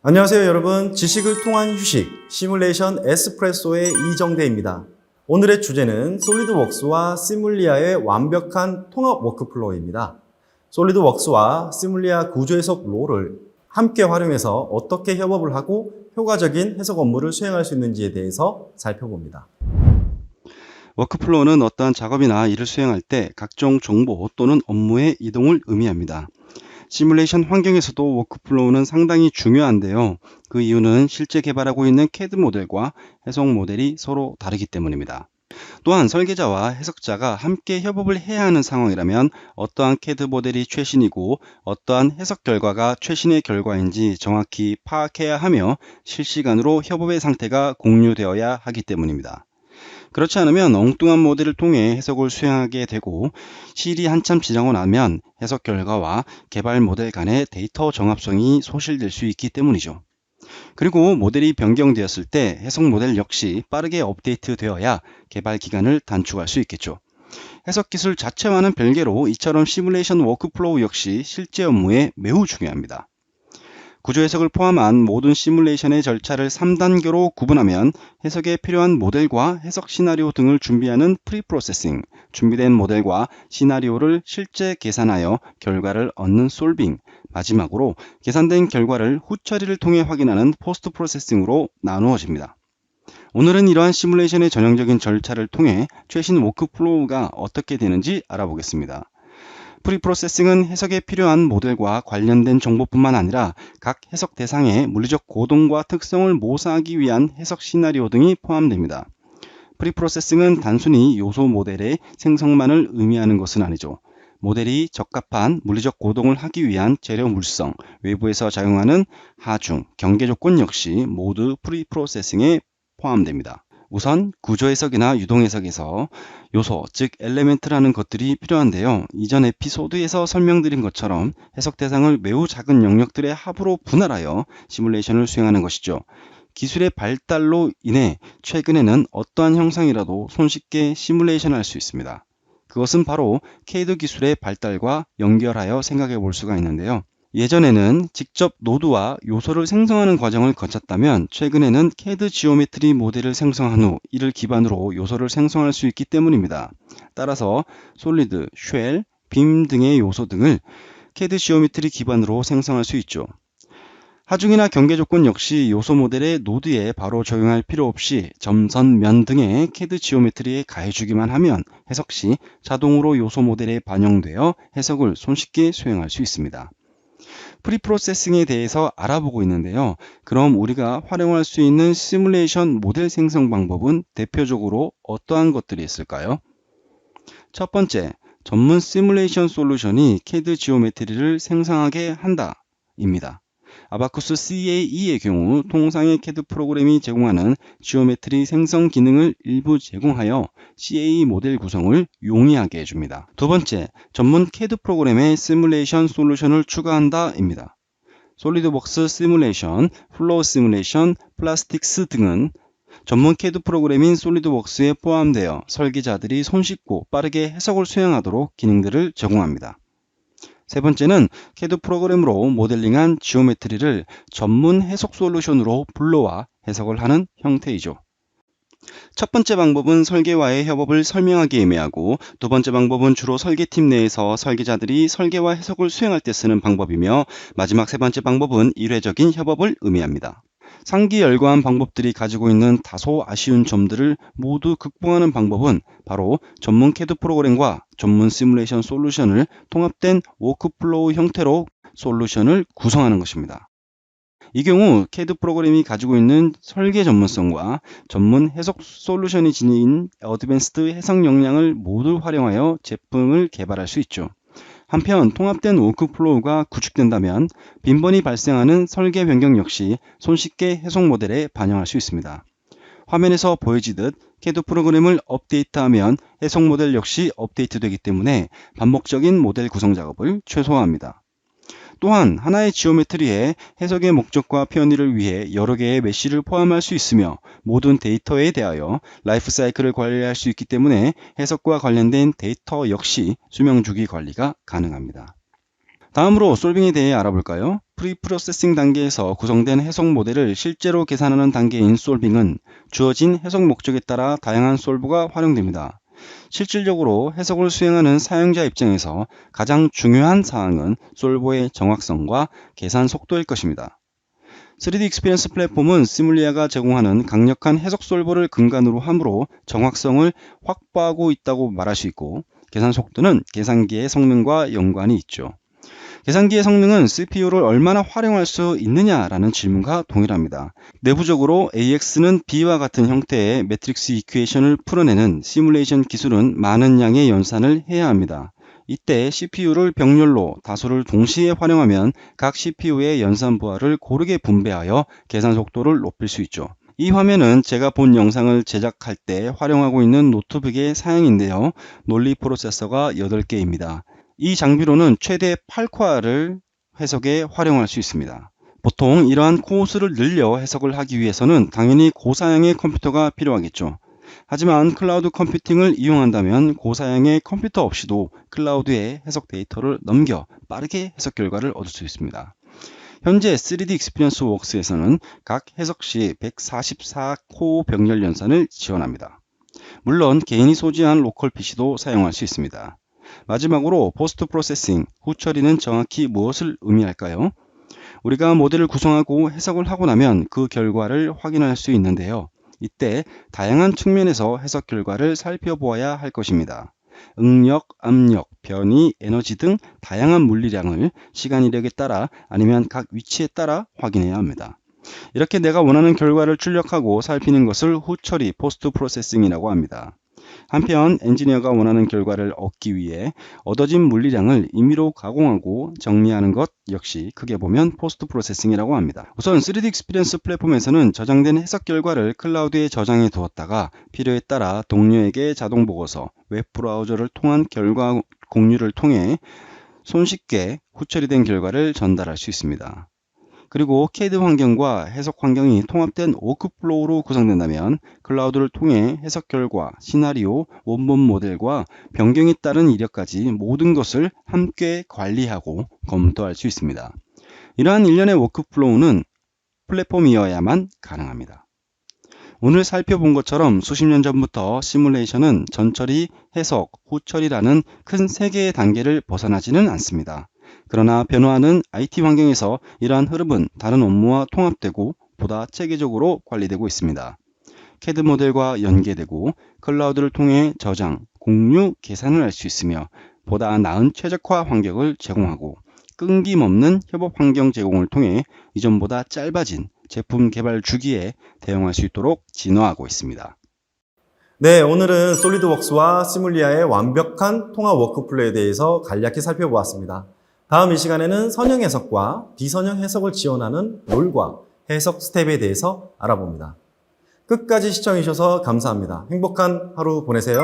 안녕하세요 여러분. 지식을 통한 휴식, 시뮬레이션 에스프레소의 이정대입니다. 오늘의 주제는 솔리드웍스와 시뮬리아의 완벽한 통합 워크플로우입니다. 솔리드웍스와 시뮬리아 구조해석 롤을 함께 활용해서 어떻게 협업을 하고 효과적인 해석 업무를 수행할 수 있는지에 대해서 살펴봅니다. 워크플로우는 어떠한 작업이나 일을 수행할 때 각종 정보 또는 업무의 이동을 의미합니다. 시뮬레이션 환경에서도 워크플로우는 상당히 중요한데요. 그 이유는 실제 개발하고 있는 CAD 모델과 해석 모델이 서로 다르기 때문입니다. 또한 설계자와 해석자가 함께 협업을 해야 하는 상황이라면 어떠한 CAD 모델이 최신이고 어떠한 해석 결과가 최신의 결과인지 정확히 파악해야 하며 실시간으로 협업의 상태가 공유되어야 하기 때문입니다. 그렇지 않으면 엉뚱한 모델을 통해 해석을 수행하게 되고 실이 한참 지나고 나면 해석 결과와 개발 모델 간의 데이터 정합성이 소실될 수 있기 때문이죠. 그리고 모델이 변경되었을 때 해석 모델 역시 빠르게 업데이트 되어야 개발 기간을 단축할 수 있겠죠. 해석 기술 자체와는 별개로 이처럼 시뮬레이션 워크플로우 역시 실제 업무에 매우 중요합니다. 구조 해석을 포함한 모든 시뮬레이션의 절차를 3단계로 구분하면 해석에 필요한 모델과 해석 시나리오 등을 준비하는 프리프로세싱, 준비된 모델과 시나리오를 실제 계산하여 결과를 얻는 솔빙, 마지막으로 계산된 결과를 후처리를 통해 확인하는 포스트 프로세싱으로 나누어집니다. 오늘은 이러한 시뮬레이션의 전형적인 절차를 통해 최신 워크플로우가 어떻게 되는지 알아보겠습니다. 프리프로세싱은 해석에 필요한 모델과 관련된 정보뿐만 아니라 각 해석 대상의 물리적 고동과 특성을 모사하기 위한 해석 시나리오 등이 포함됩니다. 프리프로세싱은 단순히 요소 모델의 생성만을 의미하는 것은 아니죠. 모델이 적합한 물리적 고동을 하기 위한 재료 물성, 외부에서 작용하는 하중, 경계 조건 역시 모두 프리프로세싱에 포함됩니다. 우선 구조 해석이나 유동 해석에서 요소, 즉 엘레멘트라는 것들이 필요한데요. 이전 에피소드에서 설명드린 것처럼 해석 대상을 매우 작은 영역들의 합으로 분할하여 시뮬레이션을 수행하는 것이죠. 기술의 발달로 인해 최근에는 어떠한 형상이라도 손쉽게 시뮬레이션할 수 있습니다. 그것은 바로 CAD 기술의 발달과 연결하여 생각해 볼 수가 있는데요. 예전에는 직접 노드와 요소를 생성하는 과정을 거쳤다면 최근에는 CAD 지오메트리 모델을 생성한 후 이를 기반으로 요소를 생성할 수 있기 때문입니다. 따라서 솔리드, 쉘, 빔 등의 요소 등을 CAD 지오메트리 기반으로 생성할 수 있죠. 하중이나 경계 조건 역시 요소 모델의 노드에 바로 적용할 필요 없이 점, 선, 면 등의 CAD 지오메트리에 가해주기만 하면 해석 시 자동으로 요소 모델에 반영되어 해석을 손쉽게 수행할 수 있습니다. 프리프로세싱에 대해서 알아보고 있는데요. 그럼 우리가 활용할 수 있는 시뮬레이션 모델 생성 방법은 대표적으로 어떠한 것들이 있을까요? 첫 번째, 전문 시뮬레이션 솔루션이 CAD 지오메트리를 생성하게 한다 입니다. 아바쿠스 CAE의 경우 통상의 CAD 프로그램이 제공하는 지오메트리 생성 기능을 일부 제공하여 CAE 모델 구성을 용이하게 해줍니다. 두 번째, 전문 CAD 프로그램에 시뮬레이션 솔루션을 추가한다 입니다. 솔리드웍스 시뮬레이션, 플로우 시뮬레이션, 플라스틱스 등은 전문 CAD 프로그램인 솔리드웍스에 포함되어 설계자들이 손쉽고 빠르게 해석을 수행하도록 기능들을 제공합니다. 세 번째는 CAD 프로그램으로 모델링한 지오메트리를 전문 해석 솔루션으로 불러와 해석을 하는 형태이죠. 첫 번째 방법은 설계와의 협업을 설명하기 애매하고 두 번째 방법은 주로 설계팀 내에서 설계자들이 설계와 해석을 수행할 때 쓰는 방법이며 마지막 세 번째 방법은 일회적인 협업을 의미합니다. 상기 열거한 방법들이 가지고 있는 다소 아쉬운 점들을 모두 극복하는 방법은 바로 전문 CAD 프로그램과 전문 시뮬레이션 솔루션을 통합된 워크플로우 형태로 솔루션을 구성하는 것입니다. 이 경우 CAD 프로그램이 가지고 있는 설계 전문성과 전문 해석 솔루션이 지닌 어드밴스드 해석 역량을 모두 활용하여 제품을 개발할 수 있죠. 한편 통합된 워크플로우가 구축된다면 빈번히 발생하는 설계 변경 역시 손쉽게 해석 모델에 반영할 수 있습니다. 화면에서 보여지듯 CAD 프로그램을 업데이트하면 해석 모델 역시 업데이트되기 때문에 반복적인 모델 구성 작업을 최소화합니다. 또한 하나의 지오메트리에 해석의 목적과 편의를 위해 여러 개의 메쉬를 포함할 수 있으며 모든 데이터에 대하여 라이프 사이클을 관리할 수 있기 때문에 해석과 관련된 데이터 역시 수명주기 관리가 가능합니다. 다음으로 솔빙에 대해 알아볼까요? 프리프로세싱 단계에서 구성된 해석 모델을 실제로 계산하는 단계인 솔빙은 주어진 해석 목적에 따라 다양한 솔브가 활용됩니다. 실질적으로 해석을 수행하는 사용자 입장에서 가장 중요한 사항은 솔버의 정확성과 계산 속도일 것입니다. 3D 익스피리언스 플랫폼은 시뮬리아가 제공하는 강력한 해석 솔버를 근간으로 하므로 정확성을 확보하고 있다고 말할 수 있고, 계산 속도는 계산기의 성능과 연관이 있죠. 계산기의 성능은 CPU를 얼마나 활용할 수 있느냐라는 질문과 동일합니다. 내부적으로 AX는 B와 같은 형태의 매트릭스 이퀘이션을 풀어내는 시뮬레이션 기술은 많은 양의 연산을 해야 합니다. 이때 CPU를 병렬로 다수를 동시에 활용하면 각 CPU의 연산 부하를 고르게 분배하여 계산 속도를 높일 수 있죠. 이 화면은 제가 본 영상을 제작할 때 활용하고 있는 노트북의 사양인데요. 논리 프로세서가 8개입니다. 이 장비로는 최대 8코어를 해석에 활용할 수 있습니다. 보통 이러한 코어 수를 늘려 해석을 하기 위해서는 당연히 고사양의 컴퓨터가 필요하겠죠. 하지만 클라우드 컴퓨팅을 이용한다면 고사양의 컴퓨터 없이도 클라우드에 해석 데이터를 넘겨 빠르게 해석 결과를 얻을 수 있습니다. 현재 3D 익스피리언스 웍스에서는 각 해석 시 144코어 병렬 연산을 지원합니다. 물론 개인이 소지한 로컬 PC도 사용할 수 있습니다. 마지막으로 포스트 프로세싱, 후처리는 정확히 무엇을 의미할까요? 우리가 모델을 구성하고 해석을 하고 나면 그 결과를 확인할 수 있는데요. 이때 다양한 측면에서 해석 결과를 살펴보아야 할 것입니다. 응력, 압력, 변이, 에너지 등 다양한 물리량을 시간 이력에 따라 아니면 각 위치에 따라 확인해야 합니다. 이렇게 내가 원하는 결과를 출력하고 살피는 것을 후처리, 포스트 프로세싱이라고 합니다. 한편 엔지니어가 원하는 결과를 얻기 위해 얻어진 물리량을 임의로 가공하고 정리하는 것 역시 크게 보면 포스트 프로세싱이라고 합니다. 우선 3D 익스피리언스 플랫폼에서는 저장된 해석 결과를 클라우드에 저장해 두었다가 필요에 따라 동료에게 자동 보고서, 웹 브라우저를 통한 결과 공유를 통해 손쉽게 후처리된 결과를 전달할 수 있습니다. 그리고 CAD 환경과 해석 환경이 통합된 워크플로우로 구성된다면 클라우드를 통해 해석 결과, 시나리오, 원본 모델과 변경에 따른 이력까지 모든 것을 함께 관리하고 검토할 수 있습니다. 이러한 일련의 워크플로우는 플랫폼이어야만 가능합니다. 오늘 살펴본 것처럼 수십 년 전부터 시뮬레이션은 전처리, 해석, 후처리라는 큰 세 개의 단계를 벗어나지는 않습니다. 그러나 변화하는 IT 환경에서 이러한 흐름은 다른 업무와 통합되고 보다 체계적으로 관리되고 있습니다. CAD 모델과 연계되고 클라우드를 통해 저장, 공유, 계산을 할 수 있으며 보다 나은 최적화 환경을 제공하고 끊김없는 협업 환경 제공을 통해 이전보다 짧아진 제품 개발 주기에 대응할 수 있도록 진화하고 있습니다. 네, 오늘은 솔리드웍스와 시뮬리아의 완벽한 통합 워크플로우에 대해서 간략히 살펴보았습니다. 다음 이 시간에는 선형 해석과 비선형 해석을 지원하는 롤과 해석 스텝에 대해서 알아봅니다. 끝까지 시청해주셔서 감사합니다. 행복한 하루 보내세요.